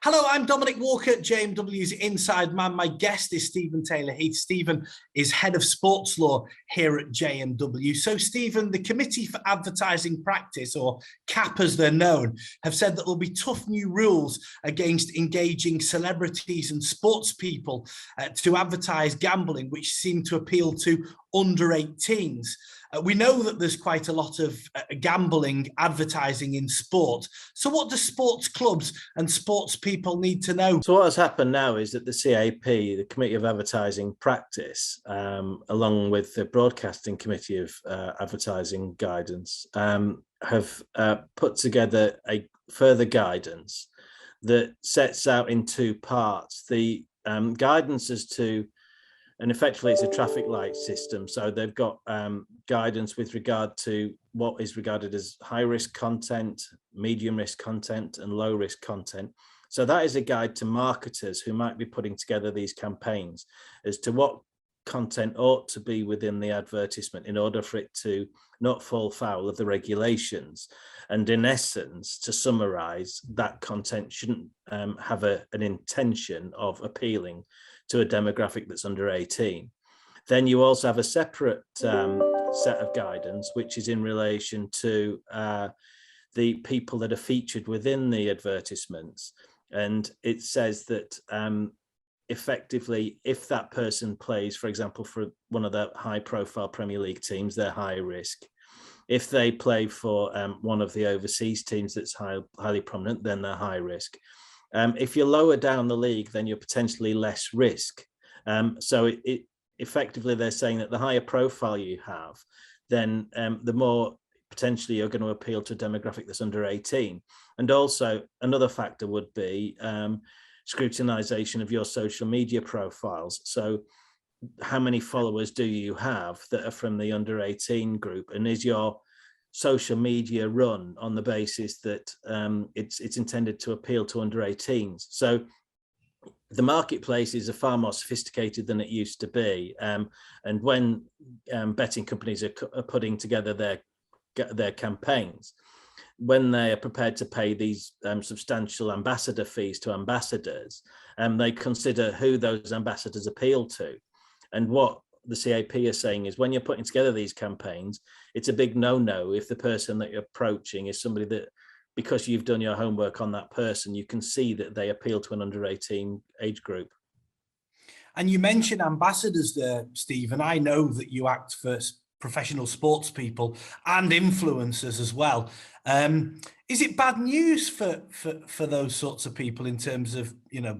Hello, I'm Dominic Walker, JMW's Inside Man. My guest is Stephen Taylor Heath. Stephen is Head of Sports Law here at JMW. So, Stephen, the Committee for Advertising Practice, or CAP as they're known, have said that there'll be tough new rules against engaging celebrities and sports people to advertise gambling, which seem to appeal to under 18s. We know that there's quite a lot of gambling advertising in sport. So what do sports clubs and sports people need to know? So what has happened now is that the CAP, the Committee of Advertising Practice, along with the Broadcasting Committee of Advertising Guidance, have put together a further guidance that sets out in two parts. The guidance as to, and effectively it's a traffic light system. So they've got guidance with regard to what is regarded as high risk content, medium risk content, and low risk content. So that is a guide to marketers who might be putting together these campaigns as to what content ought to be within the advertisement in order for it to not fall foul of the regulations. And in essence, to summarize, that content shouldn't have an intention of appealing to a demographic that's under 18. Then you also have a separate set of guidance, which is in relation to the people that are featured within the advertisements. And it says that effectively, if that person plays, for example, for one of the high profile Premier League teams, they're high risk. If they play for one of the overseas teams that's highly prominent, then they're high risk. If you're lower down the league, then you're potentially less risk. So it effectively, they're saying that the higher profile you have, then the more potentially you're going to appeal to a demographic that's under 18. And also another factor would be scrutinization of your social media profiles. So how many followers do you have that are from the under 18 group? And is your social media run on the basis that it's intended to appeal to under 18s? So the marketplaces are far more sophisticated than it used to be. And when betting companies are putting together their campaigns, when they are prepared to pay these substantial ambassador fees to ambassadors, they consider who those ambassadors appeal to. And what the CAP is saying is when you're putting together these campaigns, it's a big no-no if the person that you're approaching is somebody that, because you've done your homework on that person, you can see that they appeal to an under 18 age group. And you mentioned ambassadors there, Steve, and I know that you act for professional sports people and influencers as well. Is it bad news for those sorts of people in terms of, you know,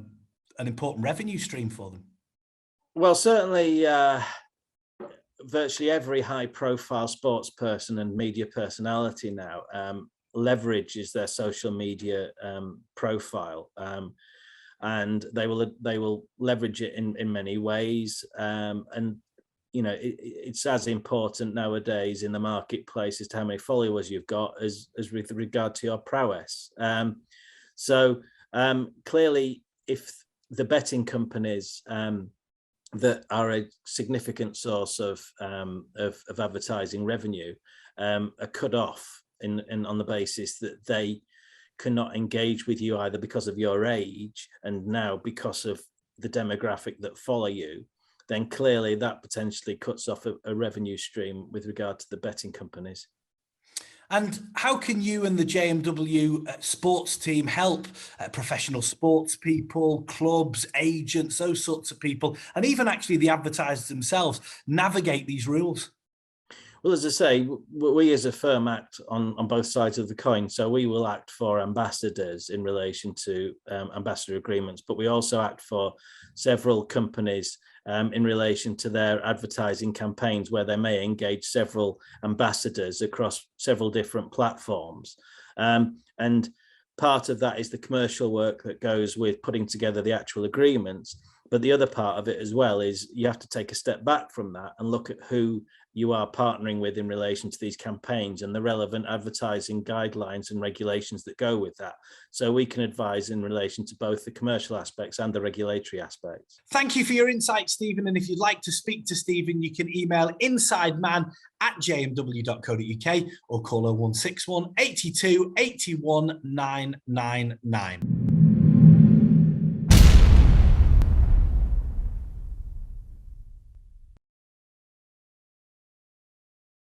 an important revenue stream for them? Well, certainly virtually every high profile sports person and media personality now leverages their social media profile, and they will leverage it in many ways. And you know, it's as important nowadays in the marketplace as to how many followers you've got as with regard to your prowess. So clearly, if the betting companies that are a significant source of advertising revenue are cut off on the basis that they cannot engage with you either because of your age and now because of the demographic that follow you, then clearly that potentially cuts off a revenue stream with regard to the betting companies. And how can you and the JMW sports team help professional sports people, clubs, agents, those sorts of people, and even actually the advertisers themselves navigate these rules? Well, as I say, we as a firm act on both sides of the coin. So we will act for ambassadors in relation to ambassador agreements, but we also act for several companies in relation to their advertising campaigns where they may engage several ambassadors across several different platforms. And part of that is the commercial work that goes with putting together the actual agreements. But the other part of it as well is you have to take a step back from that and look at who you are partnering with in relation to these campaigns and the relevant advertising guidelines and regulations that go with that. So we can advise in relation to both the commercial aspects and the regulatory aspects. Thank you for your insight, Stephen. And if you'd like to speak to Stephen, you can email insideman@jmw.co.uk or call 0161 82 81 999.